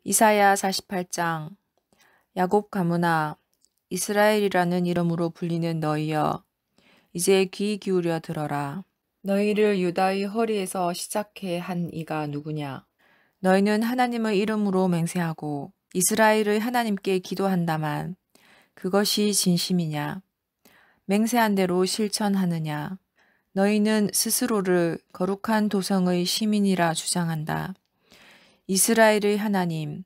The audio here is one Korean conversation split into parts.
이사야 48장. 야곱 가문아, 이스라엘이라는 이름으로 불리는 너희여, 이제 귀 기울여 들어라. 너희를 유다의 허리에서 시작해 한 이가 누구냐? 너희는 하나님의 이름으로 맹세하고 이스라엘의 하나님께 기도한다만 그것이 진심이냐? 맹세한 대로 실천하느냐? 너희는 스스로를 거룩한 도성의 시민이라 주장한다. 이스라엘의 하나님,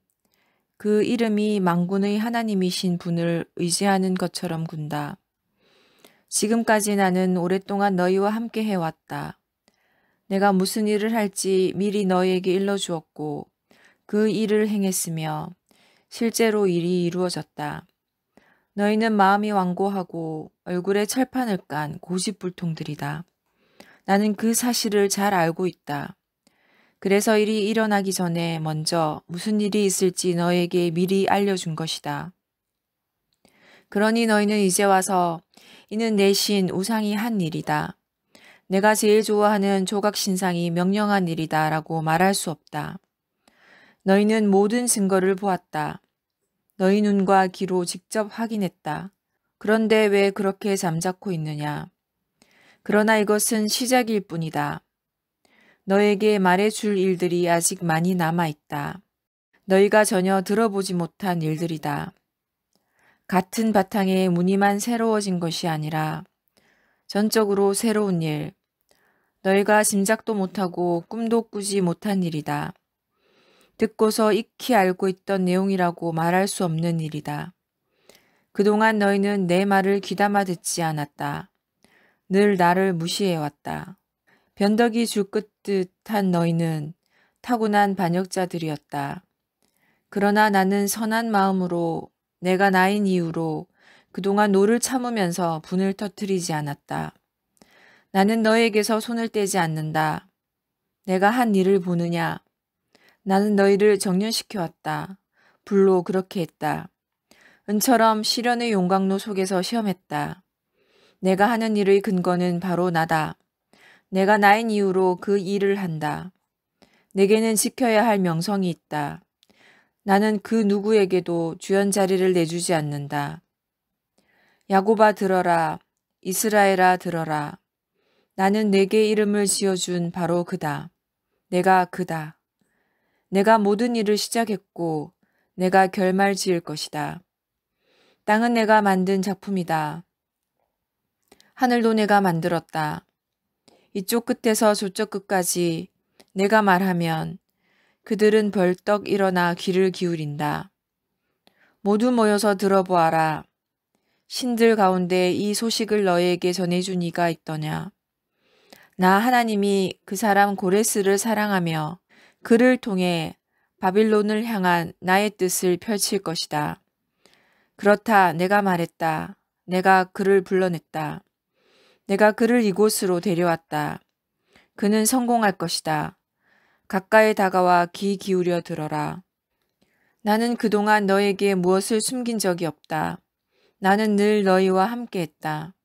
그 이름이 만군의 하나님이신 분을 의지하는 것처럼 군다. 지금까지 나는 오랫동안 너희와 함께 해왔다. 내가 무슨 일을 할지 미리 너희에게 일러주었고 그 일을 행했으며 실제로 일이 이루어졌다. 너희는 마음이 완고하고 얼굴에 철판을 깐 고집불통들이다. 나는 그 사실을 잘 알고 있다. 그래서 일이 일어나기 전에 먼저 무슨 일이 있을지 너에게 미리 알려준 것이다. 그러니 너희는 이제 와서 이는 내 신 우상이 한 일이다. 내가 제일 좋아하는 조각신상이 명령한 일이다 라고 말할 수 없다. 너희는 모든 증거를 보았다. 너희 눈과 귀로 직접 확인했다. 그런데 왜 그렇게 잠자코 있느냐? 그러나 이것은 시작일 뿐이다. 너에게 말해줄 일들이 아직 많이 남아있다. 너희가 전혀 들어보지 못한 일들이다. 같은 바탕에 무늬만 새로워진 것이 아니라 전적으로 새로운 일, 너희가 짐작도 못하고 꿈도 꾸지 못한 일이다. 듣고서 익히 알고 있던 내용이라고 말할 수 없는 일이다. 그동안 너희는 내 말을 귀담아 듣지 않았다. 늘 나를 무시해왔다. 변덕이 줄긋듯한 너희는 타고난 반역자들이었다. 그러나 나는 선한 마음으로 내가 나인 이유로 그동안 노를 참으면서 분을 터뜨리지 않았다. 나는 너에게서 손을 떼지 않는다. 내가 한 일을 보느냐? 나는 너희를 정련시켜왔다. 불로 그렇게 했다. 은처럼 시련의 용광로 속에서 시험했다. 내가 하는 일의 근거는 바로 나다. 내가 나인 이유로 그 일을 한다. 내게는 지켜야 할 명성이 있다. 나는 그 누구에게도 주연 자리를 내주지 않는다. 야곱아 들어라. 이스라엘아 들어라. 나는 내게 이름을 지어준 바로 그다. 내가 그다. 내가 모든 일을 시작했고 내가 결말 지을 것이다. 땅은 내가 만든 작품이다. 하늘도 내가 만들었다. 이쪽 끝에서 저쪽 끝까지 내가 말하면 그들은 벌떡 일어나 귀를 기울인다. 모두 모여서 들어보아라. 신들 가운데 이 소식을 너희에게 전해준 이가 있더냐. 나 하나님이 그 사람 고레스를 사랑하며 그를 통해 바빌론을 향한 나의 뜻을 펼칠 것이다. 그렇다 내가 말했다. 내가 그를 불러냈다. 내가 그를 이곳으로 데려왔다. 그는 성공할 것이다. 가까이 다가와 귀 기울여 들어라. 나는 그동안 너에게 무엇을 숨긴 적이 없다. 나는 늘 너희와 함께했다.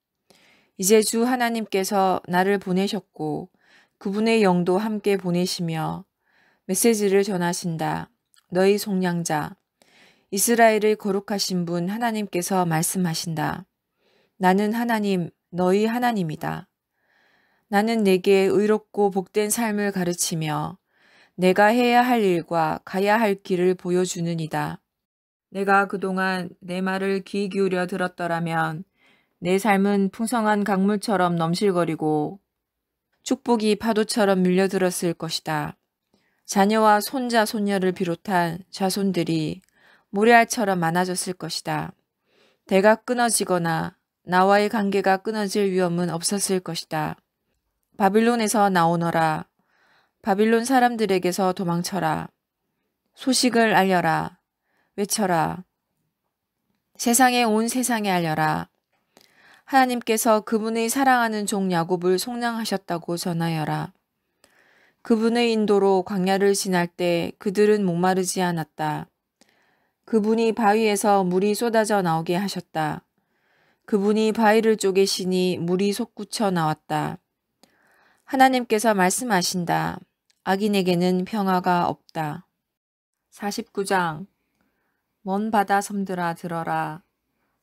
이제 주 하나님께서 나를 보내셨고 그분의 영도 함께 보내시며 메시지를 전하신다. 너희 속량자, 이스라엘의 거룩하신 분 하나님께서 말씀하신다. 나는 하나님, 너희 하나님이다. 나는 내게 의롭고 복된 삶을 가르치며 내가 해야 할 일과 가야 할 길을 보여주는 이다. 내가 그동안 내 말을 귀 기울여 들었더라면 내 삶은 풍성한 강물처럼 넘실거리고 축복이 파도처럼 밀려들었을 것이다. 자녀와 손자, 손녀를 비롯한 자손들이 모래알처럼 많아졌을 것이다. 대가 끊어지거나 나와의 관계가 끊어질 위험은 없었을 것이다. 바빌론에서 나오너라. 바빌론 사람들에게서 도망쳐라. 소식을 알려라. 외쳐라. 온 세상에 알려라. 하나님께서 그분의 사랑하는 종 야곱을 속량하셨다고 전하여라. 그분의 인도로 광야를 지날 때 그들은 목마르지 않았다. 그분이 바위에서 물이 쏟아져 나오게 하셨다. 그분이 바위를 쪼개시니 물이 솟구쳐 나왔다. 하나님께서 말씀하신다. 악인에게는 평화가 없다. 49장 먼 바다 섬들아 들어라.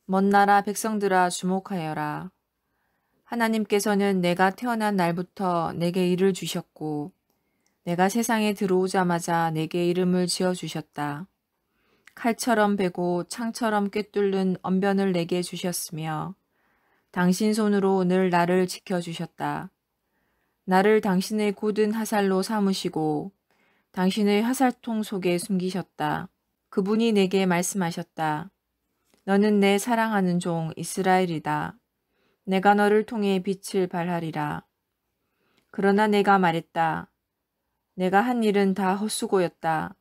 먼 나라 백성들아 주목하여라. 하나님께서는 내가 태어난 날부터 내게 일을 주셨고 내가 세상에 들어오자마자 내게 이름을 지어주셨다. 칼처럼 베고 창처럼 꿰뚫는 언변을 내게 주셨으며 당신 손으로 늘 나를 지켜주셨다. 나를 당신의 곧은 화살로 삼으시고 당신의 화살통 속에 숨기셨다. 그분이 내게 말씀하셨다. 너는 내 사랑하는 종 이스라엘이다. 내가 너를 통해 빛을 발하리라. 그러나 내가 말했다. 내가 한 일은 다 헛수고였다.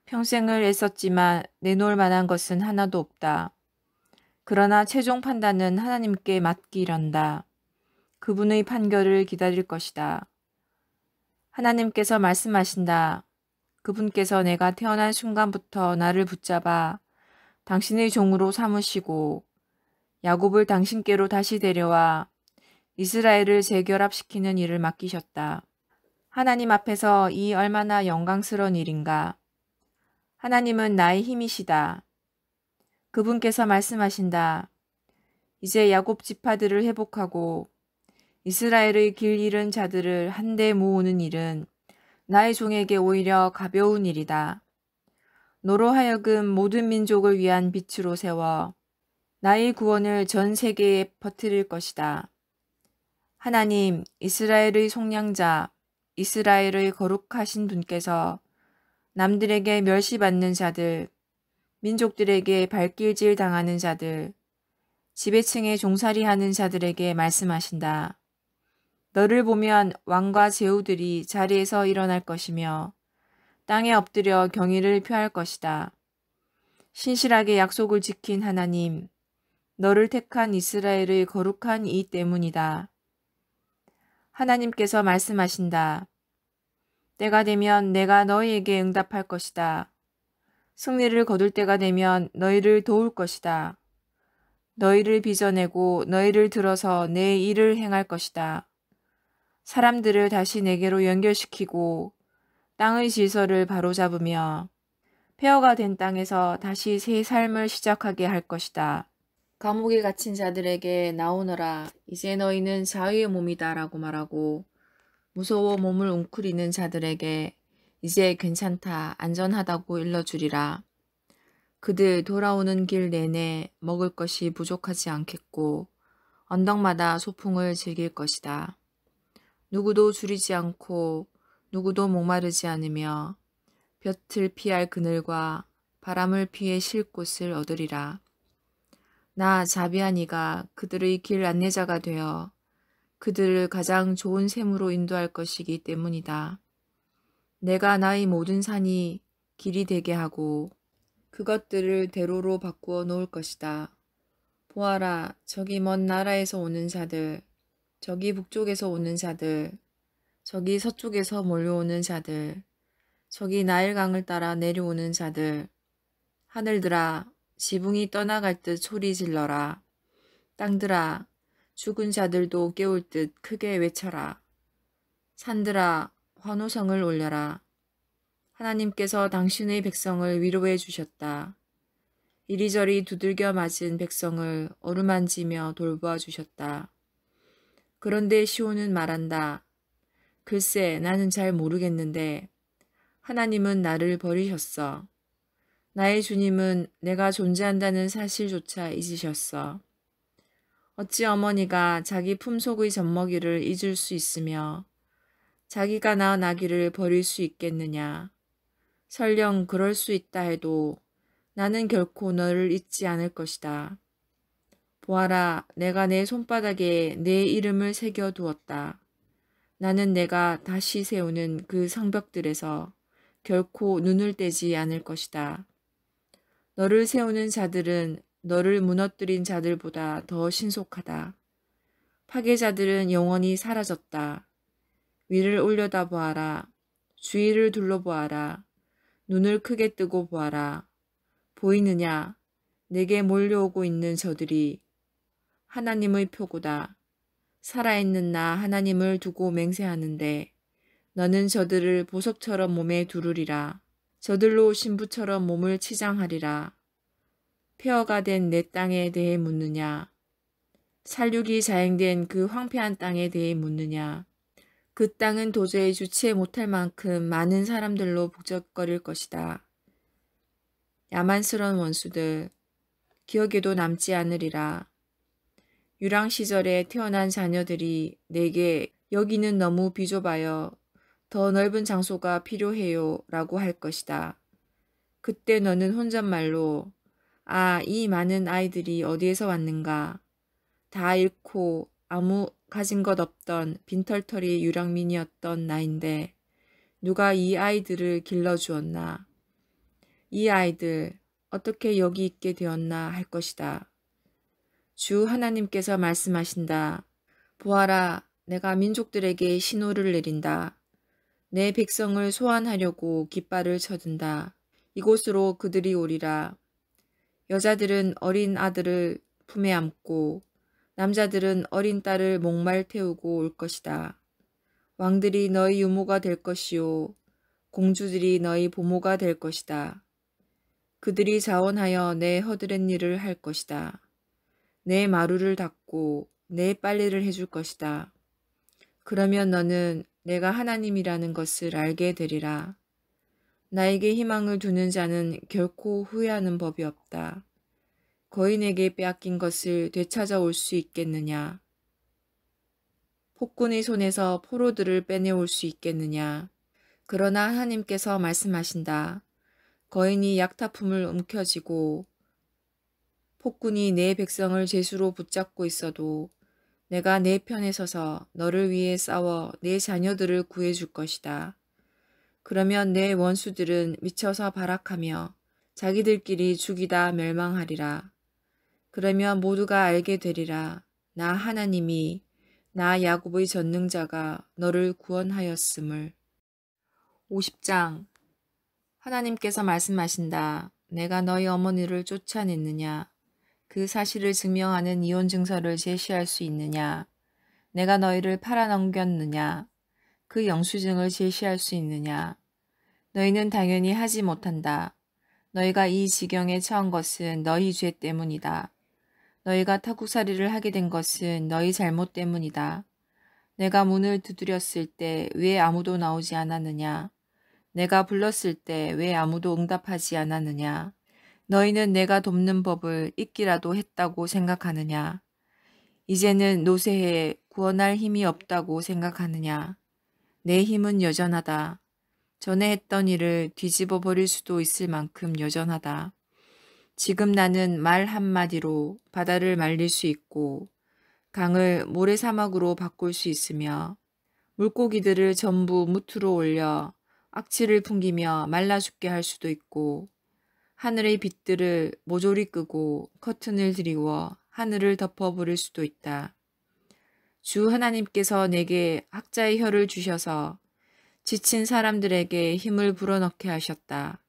평생을 애썼지만 내놓을 만한 것은 하나도 없다. 그러나 최종 판단은 하나님께 맡기련다. 그분의 판결을 기다릴 것이다. 하나님께서 말씀하신다. 그분께서 내가 태어난 순간부터 나를 붙잡아 당신의 종으로 삼으시고 야곱을 당신께로 다시 데려와 이스라엘을 재결합시키는 일을 맡기셨다. 하나님 앞에서 이 얼마나 영광스러운 일인가. 하나님은 나의 힘이시다. 그분께서 말씀하신다. 이제 야곱 지파들을 회복하고 이스라엘의 길 잃은 자들을 한데 모으는 일은 나의 종에게 오히려 가벼운 일이다. 너로 하여금 모든 민족을 위한 빛으로 세워 나의 구원을 전 세계에 퍼뜨릴 것이다. 하나님, 이스라엘의 속량자, 이스라엘의 거룩하신 분께서 남들에게 멸시받는 자들, 민족들에게 발길질 당하는 자들, 지배층에 종살이하는 자들에게 말씀하신다. 너를 보면 왕과 제후들이 자리에서 일어날 것이며 땅에 엎드려 경의를 표할 것이다. 신실하게 약속을 지킨 하나님, 너를 택한 이스라엘의 거룩한 이 때문이다. 하나님께서 말씀하신다. 때가 되면 내가 너희에게 응답할 것이다. 승리를 거둘 때가 되면 너희를 도울 것이다. 너희를 빚어내고 너희를 들어서 내 일을 행할 것이다. 사람들을 다시 내게로 연결시키고 땅의 질서를 바로잡으며 폐허가 된 땅에서 다시 새 삶을 시작하게 할 것이다. 감옥에 갇힌 자들에게 나오너라. 이제 너희는 자유의 몸이다 라고 말하고 무서워 몸을 웅크리는 자들에게 이제 괜찮다, 안전하다고 일러주리라. 그들 돌아오는 길 내내 먹을 것이 부족하지 않겠고 언덕마다 소풍을 즐길 것이다. 누구도 줄이지 않고 누구도 목마르지 않으며 볕을 피할 그늘과 바람을 피해 쉴 곳을 얻으리라. 나 자비한 이가 그들의 길 안내자가 되어 그들을 가장 좋은 셈으로 인도할 것이기 때문이다. 내가 나의 모든 산이 길이 되게 하고 그것들을 대로로 바꾸어 놓을 것이다. 보아라, 저기 먼 나라에서 오는 자들, 저기 북쪽에서 오는 자들, 저기 서쪽에서 몰려오는 자들, 저기 나일강을 따라 내려오는 자들. 하늘들아, 지붕이 떠나갈 듯 소리 질러라. 땅들아, 죽은 자들도 깨울 듯 크게 외쳐라. 산들아, 환호성을 올려라. 하나님께서 당신의 백성을 위로해 주셨다. 이리저리 두들겨 맞은 백성을 어루만지며 돌보아 주셨다. 그런데 시온은 말한다. 글쎄, 나는 잘 모르겠는데 하나님은 나를 버리셨어. 나의 주님은 내가 존재한다는 사실조차 잊으셨어. 어찌 어머니가 자기 품속의 젖먹이를 잊을 수 있으며 자기가 낳은 아기를 버릴 수 있겠느냐. 설령 그럴 수 있다 해도 나는 결코 너를 잊지 않을 것이다. 보아라, 내가 내 손바닥에 내 이름을 새겨두었다. 나는 내가 다시 세우는 그 성벽들에서 결코 눈을 떼지 않을 것이다. 너를 세우는 자들은 너를 무너뜨린 자들보다 더 신속하다. 파괴자들은 영원히 사라졌다. 위를 올려다보아라. 주위를 둘러보아라. 눈을 크게 뜨고 보아라. 보이느냐? 내게 몰려오고 있는 저들이 하나님의 표고다. 살아있는 나 하나님을 두고 맹세하는데 너는 저들을 보석처럼 몸에 두르리라. 저들로 신부처럼 몸을 치장하리라. 폐허가 된 내 땅에 대해 묻느냐? 살육이 자행된 그 황폐한 땅에 대해 묻느냐? 그 땅은 도저히 주체 못할 만큼 많은 사람들로 북적거릴 것이다. 야만스러운 원수들, 기억에도 남지 않으리라. 유랑 시절에 태어난 자녀들이 내게 여기는 너무 비좁아요. 더 넓은 장소가 필요해요. 라고 할 것이다. 그때 너는 혼잣말로 아, 이 많은 아이들이 어디에서 왔는가. 다 잃고 아무 가진 것 없던 빈털터리 유랑민이었던 나인데 누가 이 아이들을 길러주었나. 이 아이들 어떻게 여기 있게 되었나 할 것이다. 주 하나님께서 말씀하신다. 보아라, 내가 민족들에게 신호를 내린다. 내 백성을 소환하려고 깃발을 쳐든다. 이곳으로 그들이 오리라. 여자들은 어린 아들을 품에 안고 남자들은 어린 딸을 목말 태우고 올 것이다. 왕들이 너희 유모가 될 것이요. 공주들이 너희 보모가 될 것이다. 그들이 자원하여 내 허드렛 일을 할 것이다. 내 마루를 닦고 내 빨래를 해줄 것이다. 그러면 너는 내가 하나님이라는 것을 알게 되리라. 나에게 희망을 두는 자는 결코 후회하는 법이 없다. 거인에게 빼앗긴 것을 되찾아올 수 있겠느냐? 폭군의 손에서 포로들을 빼내올 수 있겠느냐? 그러나 하나님께서 말씀하신다. 거인이 약타품을 움켜쥐고 폭군이 내 백성을 제수로 붙잡고 있어도 내가 내 편에 서서 너를 위해 싸워 내 자녀들을 구해줄 것이다. 그러면 내 원수들은 미쳐서 발악하며 자기들끼리 죽이다 멸망하리라. 그러면 모두가 알게 되리라. 나 하나님이 나 야곱의 전능자가 너를 구원하였음을. 50장. 하나님께서 말씀하신다. 내가 너희 어머니를 쫓아냈느냐? 그 사실을 증명하는 이혼 증서를 제시할 수 있느냐? 내가 너희를 팔아넘겼느냐? 그 영수증을 제시할 수 있느냐? 너희는 당연히 하지 못한다. 너희가 이 지경에 처한 것은 너희 죄 때문이다. 너희가 타국살이를 하게 된 것은 너희 잘못 때문이다. 내가 문을 두드렸을 때 왜 아무도 나오지 않았느냐? 내가 불렀을 때 왜 아무도 응답하지 않았느냐? 너희는 내가 돕는 법을 잊기라도 했다고 생각하느냐? 이제는 노새해 구원할 힘이 없다고 생각하느냐? 내 힘은 여전하다. 전에 했던 일을 뒤집어 버릴 수도 있을 만큼 여전하다. 지금 나는 말 한마디로 바다를 말릴 수 있고 강을 모래사막으로 바꿀 수 있으며 물고기들을 전부 무트로 올려 악취를 풍기며 말라 죽게 할 수도 있고 하늘의 빛들을 모조리 끄고 커튼을 드리워 하늘을 덮어버릴 수도 있다. 주 하나님께서 내게 학자의 혀를 주셔서 지친 사람들에게 힘을 불어넣게 하셨다.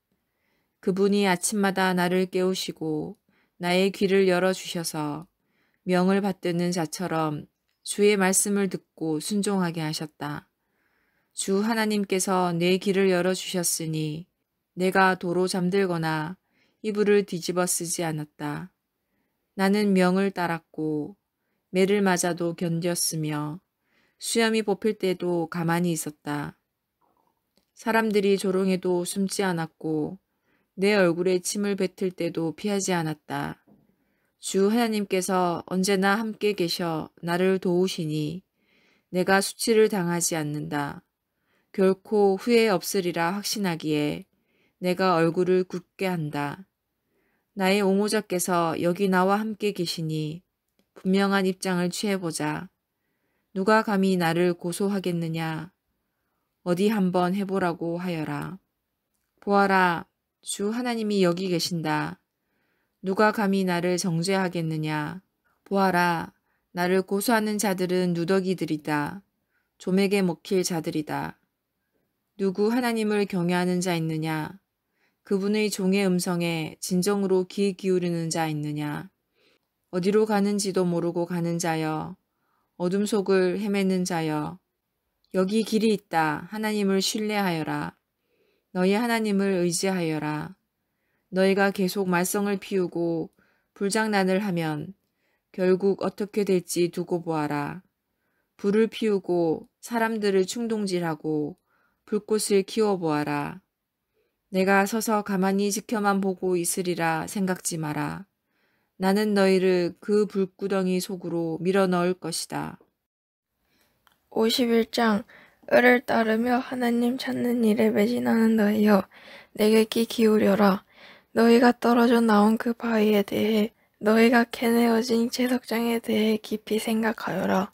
그분이 아침마다 나를 깨우시고 나의 귀를 열어주셔서 명을 받드는 자처럼 주의 말씀을 듣고 순종하게 하셨다. 주 하나님께서 내 귀를 열어주셨으니 내가 도로 잠들거나 이불을 뒤집어 쓰지 않았다. 나는 명을 따랐고 매를 맞아도 견뎠으며 수염이 뽑힐 때도 가만히 있었다. 사람들이 조롱해도 숨지 않았고 내 얼굴에 침을 뱉을 때도 피하지 않았다. 주 하나님께서 언제나 함께 계셔 나를 도우시니 내가 수치를 당하지 않는다. 결코 후회 없으리라 확신하기에 내가 얼굴을 굳게 한다. 나의 옹호자께서 여기 나와 함께 계시니 분명한 입장을 취해보자. 누가 감히 나를 고소하겠느냐. 어디 한번 해보라고 하여라. 보아라. 주 하나님이 여기 계신다. 누가 감히 나를 정죄하겠느냐. 보아라. 나를 고소하는 자들은 누더기들이다. 좀에게 먹힐 자들이다. 누구 하나님을 경외하는 자 있느냐. 그분의 종의 음성에 진정으로 귀 기울이는 자 있느냐. 어디로 가는지도 모르고 가는 자여. 어둠 속을 헤매는 자여. 여기 길이 있다. 하나님을 신뢰하여라. 너희 하나님을 의지하여라. 너희가 계속 말썽을 피우고 불장난을 하면 결국 어떻게 될지 두고 보아라. 불을 피우고 사람들을 충동질하고 불꽃을 키워보아라. 내가 서서 가만히 지켜만 보고 있으리라 생각지 마라. 나는 너희를 그 불구덩이 속으로 밀어 넣을 것이다. 51장 을을 따르며 하나님 찾는 일에 매진하는 너희여, 내게 귀 기울여라. 너희가 떨어져 나온 그 바위에 대해, 너희가 캐내어진 채석장에 대해 깊이 생각하여라.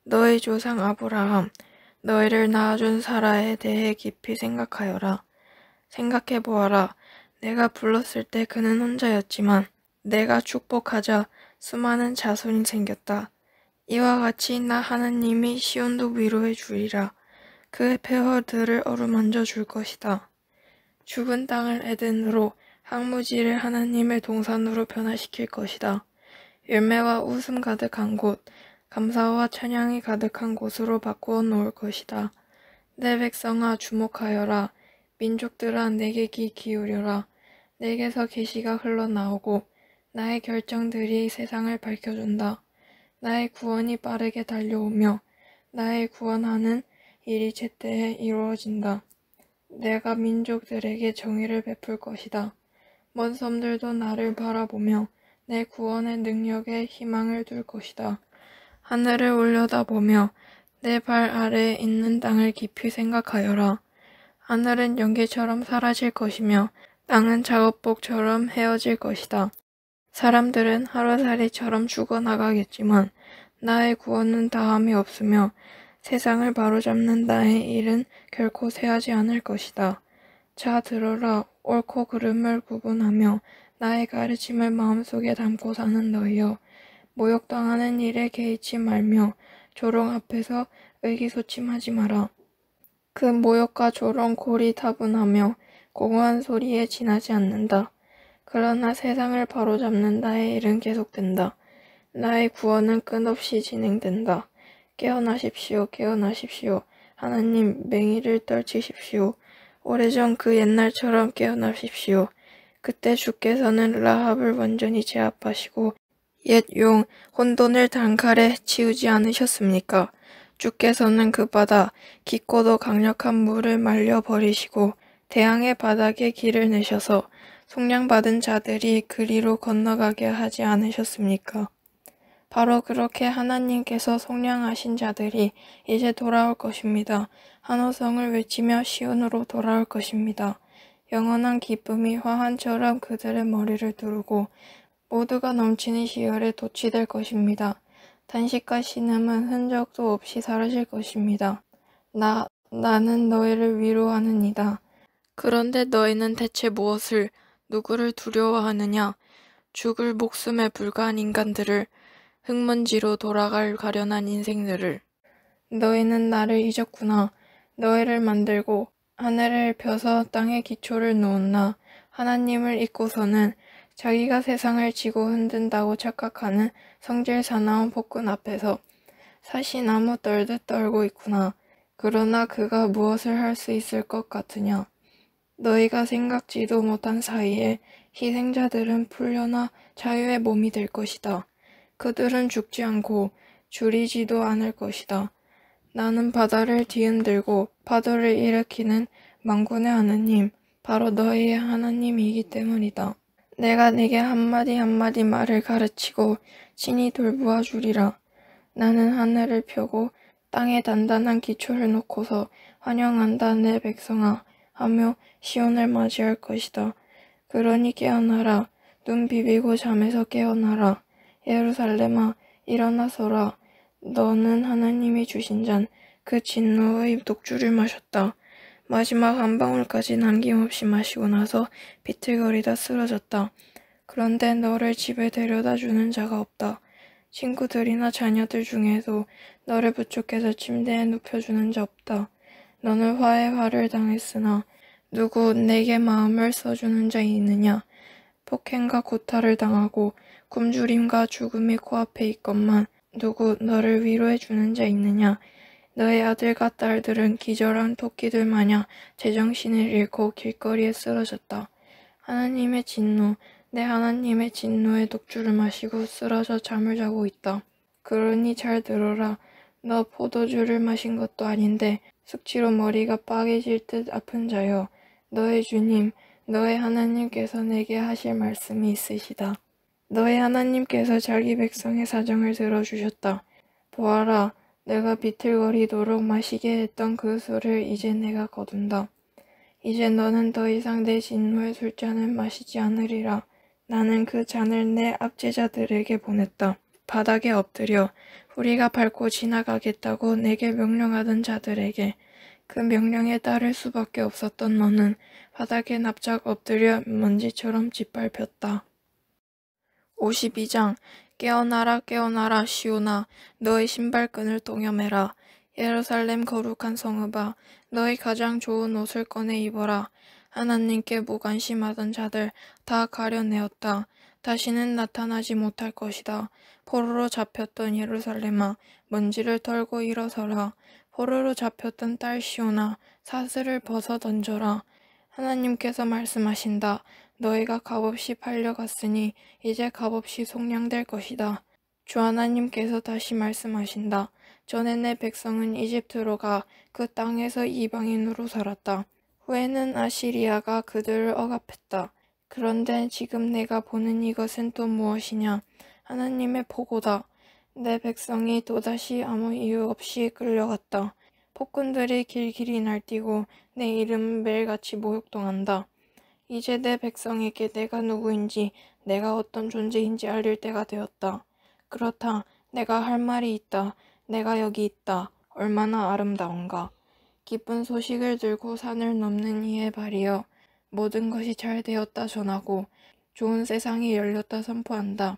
너희 조상 아브라함, 너희를 낳아준 사라에 대해 깊이 생각하여라. 생각해보아라. 내가 불렀을 때 그는 혼자였지만 내가 축복하자 수많은 자손이 생겼다. 이와 같이 나 하나님이 시온도 위로해 주리라. 그의 폐허들을 어루만져 줄 것이다. 죽은 땅을 에덴으로, 항무지를 하나님의 동산으로 변화시킬 것이다. 열매와 웃음 가득한 곳, 감사와 찬양이 가득한 곳으로 바꾸어 놓을 것이다. 내 백성아, 주목하여라. 민족들아, 내게 귀 기울여라. 내게서 계시가 흘러나오고 나의 결정들이 세상을 밝혀준다. 나의 구원이 빠르게 달려오며 나의 구원하는 일이 제때에 이루어진다. 내가 민족들에게 정의를 베풀 것이다. 먼 섬들도 나를 바라보며 내 구원의 능력에 희망을 둘 것이다. 하늘을 올려다보며 내 발 아래에 있는 땅을 깊이 생각하여라. 하늘은 연기처럼 사라질 것이며 땅은 작업복처럼 헤어질 것이다. 사람들은 하루살이처럼 죽어나가겠지만 나의 구원은 다함이 없으며 세상을 바로잡는 나의 일은 결코 쇠하지 않을 것이다. 자, 들어라. 옳고 그름을 구분하며 나의 가르침을 마음속에 담고 사는 너희여. 모욕당하는 일에 개의치 말며 조롱 앞에서 의기소침하지 마라. 그 모욕과 조롱 골이 다분하며 공허한 소리에 지나지 않는다. 그러나 세상을 바로잡는 나의 일은 계속된다. 나의 구원은 끝없이 진행된다. 깨어나십시오, 깨어나십시오. 하나님, 맹의를 떨치십시오. 오래전 그 옛날처럼 깨어나십시오. 그때 주께서는 라합을 완전히 제압하시고 옛 용 혼돈을 단칼에 치우지 않으셨습니까? 주께서는 그 바다, 깊고도 강력한 물을 말려버리시고 대양의 바닥에 길을 내셔서 속량받은 자들이 그리로 건너가게 하지 않으셨습니까? 바로 그렇게 하나님께서 속량하신 자들이 이제 돌아올 것입니다. 한호성을 외치며 시온으로 돌아올 것입니다. 영원한 기쁨이 화환처럼 그들의 머리를 두르고 모두가 넘치는 시열에 도취될 것입니다. 단식과 신음은 흔적도 없이 사라질 것입니다. 나는 너희를 위로하느니다. 그런데 너희는 대체 무엇을, 누구를 두려워하느냐? 죽을 목숨에 불과한 인간들을, 흙먼지로 돌아갈 가련한 인생들을. 너희는 나를 잊었구나. 너희를 만들고 하늘을 펴서 땅에 기초를 놓았나. 하나님을 잊고서는 자기가 세상을 지고 흔든다고 착각하는 성질 사나운 폭군 앞에서 사시나무 떨듯 떨고 있구나. 그러나 그가 무엇을 할 수 있을 것 같으냐. 너희가 생각지도 못한 사이에 희생자들은 풀려나 자유의 몸이 될 것이다. 그들은 죽지 않고 줄이지도 않을 것이다. 나는 바다를 뒤흔들고 파도를 일으키는 만군의 하나님, 바로 너희의 하나님이기 때문이다. 내가 네게 한마디 한마디 말을 가르치고 친히 돌보아 주리라. 나는 하늘을 펴고 땅에 단단한 기초를 놓고서 환영한다 내 백성아 하며 시온을 맞이할 것이다. 그러니 깨어나라. 눈 비비고 잠에서 깨어나라. 예루살렘아, 일어나서라. 너는 하나님이 주신 잔, 그 진노의 독주를 마셨다. 마지막 한 방울까지 남김없이 마시고 나서 비틀거리다 쓰러졌다. 그런데 너를 집에 데려다 주는 자가 없다. 친구들이나 자녀들 중에도 너를 부축해서 침대에 눕혀주는 자 없다. 너는 화에 화를 당했으나 누구 내게 마음을 써주는 자 있느냐? 폭행과 고탈을 당하고 굶주림과 죽음이 코앞에 있건만 누구 너를 위로해 주는 자 있느냐? 너의 아들과 딸들은 기절한 토끼들 마냥 제정신을 잃고 길거리에 쓰러졌다. 하나님의 진노, 내 하나님의 진노의 독주를 마시고 쓰러져 잠을 자고 있다. 그러니 잘 들어라. 너 포도주를 마신 것도 아닌데 숙취로 머리가 빠개질 듯 아픈 자여. 너의 주님, 너의 하나님께서 내게 하실 말씀이 있으시다. 너의 하나님께서 자기 백성의 사정을 들어주셨다. 보아라, 내가 비틀거리도록 마시게 했던 그 술을 이제 내가 거둔다. 이제 너는 더 이상 내 진노의 술잔을 마시지 않으리라. 나는 그 잔을 내 압제자들에게 보냈다. 바닥에 엎드려 우리가 밟고 지나가겠다고 내게 명령하던 자들에게 그 명령에 따를 수밖에 없었던 너는 바닥에 납작 엎드려 먼지처럼 짓밟혔다. 52장 깨어나라 깨어나라 시온아 너의 신발끈을 동여매라. 예루살렘 거룩한 성읍아 너의 가장 좋은 옷을 꺼내 입어라. 하나님께 무관심하던 자들 다 가려내었다. 다시는 나타나지 못할 것이다. 포로로 잡혔던 예루살렘아 먼지를 털고 일어서라. 포로로 잡혔던 딸 시온아 사슬을 벗어 던져라. 하나님께서 말씀하신다. 너희가 값없이 팔려갔으니 이제 값없이 속량될 것이다. 주 하나님께서 다시 말씀하신다. 전에 내 백성은 이집트로 가 그 땅에서 이방인으로 살았다. 후에는 아시리아가 그들을 억압했다. 그런데 지금 내가 보는 이것은 또 무엇이냐? 하나님의 보고다. 내 백성이 또다시 아무 이유 없이 끌려갔다. 폭군들이 길길이 날뛰고 내 이름은 매일같이 모욕당한다. 이제 내 백성에게 내가 누구인지 내가 어떤 존재인지 알릴 때가 되었다. 그렇다. 내가 할 말이 있다. 내가 여기 있다. 얼마나 아름다운가. 기쁜 소식을 들고 산을 넘는 이의 발이여 모든 것이 잘 되었다 전하고 좋은 세상이 열렸다 선포한다.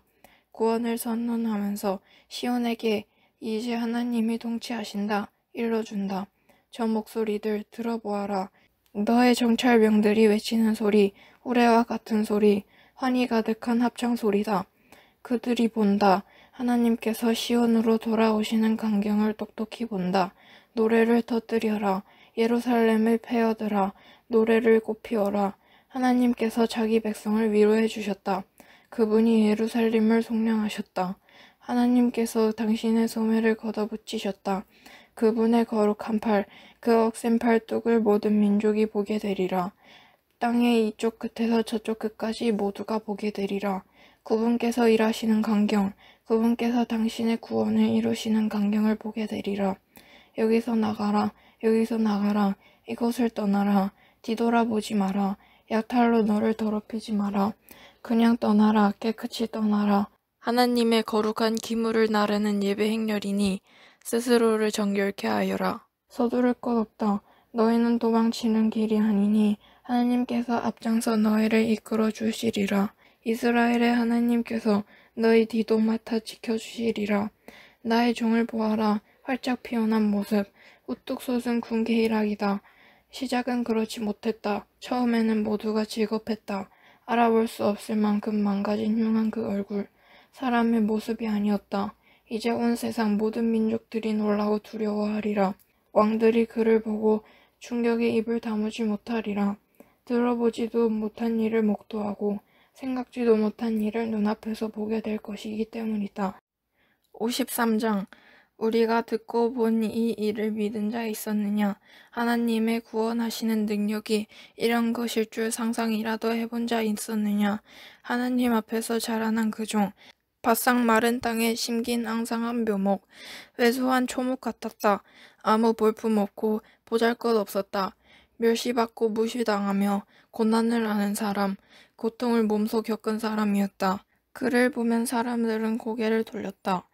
구원을 선언하면서 시온에게 이제 하나님이 통치하신다. 일러준다. 저 목소리들 들어보아라. 너의 정찰병들이 외치는 소리, 우레와 같은 소리, 환희 가득한 합창 소리다. 그들이 본다. 하나님께서 시온으로 돌아오시는 광경을 똑똑히 본다. 노래를 터뜨려라. 예루살렘을 패어들아. 노래를 꽃피워라. 하나님께서 자기 백성을 위로해 주셨다. 그분이 예루살렘을 속량하셨다. 하나님께서 당신의 소매를 걷어붙이셨다. 그분의 거룩한 팔, 그 억센 팔뚝을 모든 민족이 보게 되리라. 땅의 이쪽 끝에서 저쪽 끝까지 모두가 보게 되리라. 그분께서 일하시는 광경, 그분께서 당신의 구원을 이루시는 광경을 보게 되리라. 여기서 나가라, 여기서 나가라, 이곳을 떠나라, 뒤돌아보지 마라, 약탈로 너를 더럽히지 마라. 그냥 떠나라, 깨끗이 떠나라. 하나님의 거룩한 기물을 나르는 예배 행렬이니 스스로를 정결케 하여라. 서두를 것 없다. 너희는 도망치는 길이 아니니 하나님께서 앞장서 너희를 이끌어 주시리라. 이스라엘의 하나님께서 너희 뒤도 맡아 지켜주시리라. 나의 종을 보아라. 활짝 피어난 모습, 우뚝 솟은 군계일학이다. 시작은 그렇지 못했다. 처음에는 모두가 즐겁했다. 알아볼 수 없을 만큼 망가진 흉한 그 얼굴. 사람의 모습이 아니었다. 이제 온 세상 모든 민족들이 놀라고 두려워하리라. 왕들이 그를 보고 충격에 입을 다무지 못하리라. 들어보지도 못한 일을 목도하고 생각지도 못한 일을 눈앞에서 보게 될 것이기 때문이다. 53장 우리가 듣고 본 이 일을 믿은 자 있었느냐? 하나님의 구원하시는 능력이 이런 것일 줄 상상이라도 해본 자 있었느냐? 하나님 앞에서 자라난 그 종, 바싹 마른 땅에 심긴 앙상한 묘목, 왜소한 초목 같았다. 아무 볼품 없고 보잘것 없었다. 멸시받고 무시당하며 고난을 아는 사람, 고통을 몸소 겪은 사람이었다. 그를 보면 사람들은 고개를 돌렸다.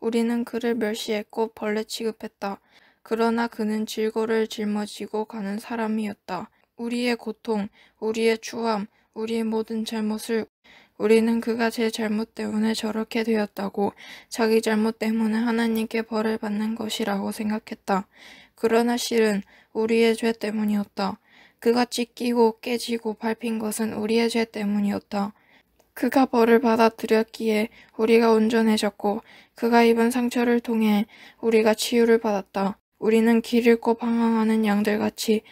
우리는 그를 멸시했고 벌레 취급했다. 그러나 그는 질고를 짊어지고 가는 사람이었다. 우리의 고통, 우리의 추함, 우리의 모든 잘못을 우리는 그가 제 잘못 때문에 저렇게 되었다고 자기 잘못 때문에 하나님께 벌을 받는 것이라고 생각했다. 그러나 실은 우리의 죄 때문이었다. 그가 찢기고 깨지고 밟힌 것은 우리의 죄 때문이었다. 그가 벌을 받아들였기에 우리가 온전해졌고 그가 입은 상처를 통해 우리가 치유를 받았다. 우리는 길 잃고 방황하는 양들같이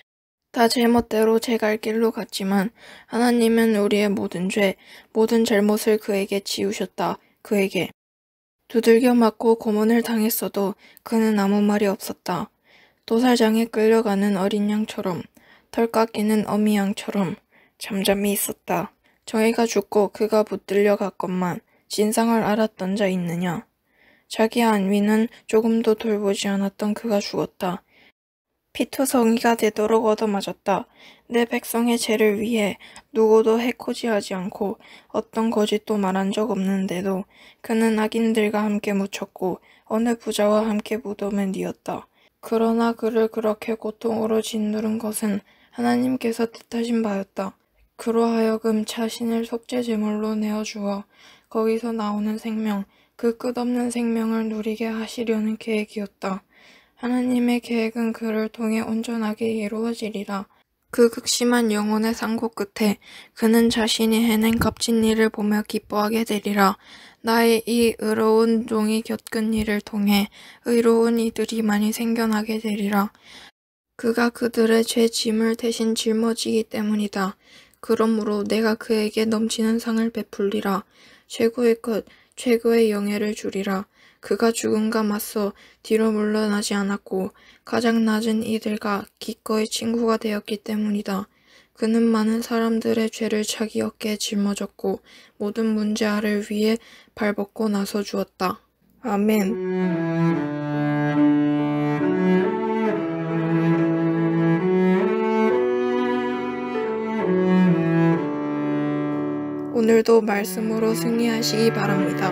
다 제멋대로 제 갈 길로 갔지만 하나님은 우리의 모든 죄, 모든 잘못을 그에게 지우셨다. 그에게 두들겨 맞고 고문을 당했어도 그는 아무 말이 없었다. 도살장에 끌려가는 어린 양처럼, 털 깎이는 어미 양처럼 잠잠히 있었다. 정의가 죽고 그가 붙들려 갔건만 진상을 알았던 자 있느냐. 자기 안위는 조금도 돌보지 않았던 그가 죽었다. 피투성이가 되도록 얻어맞았다. 내 백성의 죄를 위해 누구도 해코지하지 않고 어떤 거짓도 말한 적 없는데도 그는 악인들과 함께 묻혔고 어느 부자와 함께 무덤에 뉘었다. 그러나 그를 그렇게 고통으로 짓누른 것은 하나님께서 뜻하신 바였다. 그로 하여금 자신을 속죄제물로 내어주어 거기서 나오는 생명, 그 끝없는 생명을 누리게 하시려는 계획이었다. 하나님의 계획은 그를 통해 온전하게 이루어지리라. 그 극심한 영혼의 상고 끝에 그는 자신이 해낸 값진 일을 보며 기뻐하게 되리라. 나의 이 의로운 종이 겪은 일을 통해 의로운 이들이 많이 생겨나게 되리라. 그가 그들의 죄 짐을 대신 짊어지기 때문이다. 그러므로 내가 그에게 넘치는 상을 베풀리라. 최고의 것, 최고의 영예를 주리라. 그가 죽음과 맞서 뒤로 물러나지 않았고 가장 낮은 이들과 기꺼이 친구가 되었기 때문이다. 그는 많은 사람들의 죄를 자기 어깨에 짊어졌고 모든 문제아를 위해 발벗고 나서 주었다. 아멘. 오늘도 말씀으로 승리하시기 바랍니다.